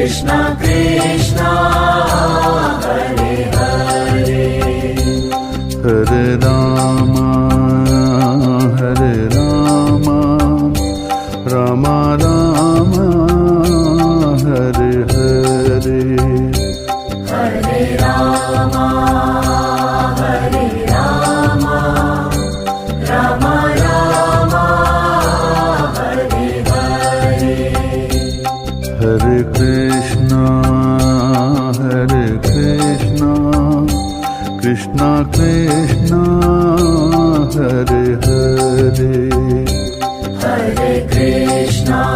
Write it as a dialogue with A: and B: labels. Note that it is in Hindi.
A: कृष्णा कृष्णा हरे हरे
B: हरे रामा रामा रामा हरे हरे
A: हरे रामा रामा रामा हरे हरे
B: हरे कृष्णा कृष्णा कृष्णा हरे हरे
A: हरे कृष्णा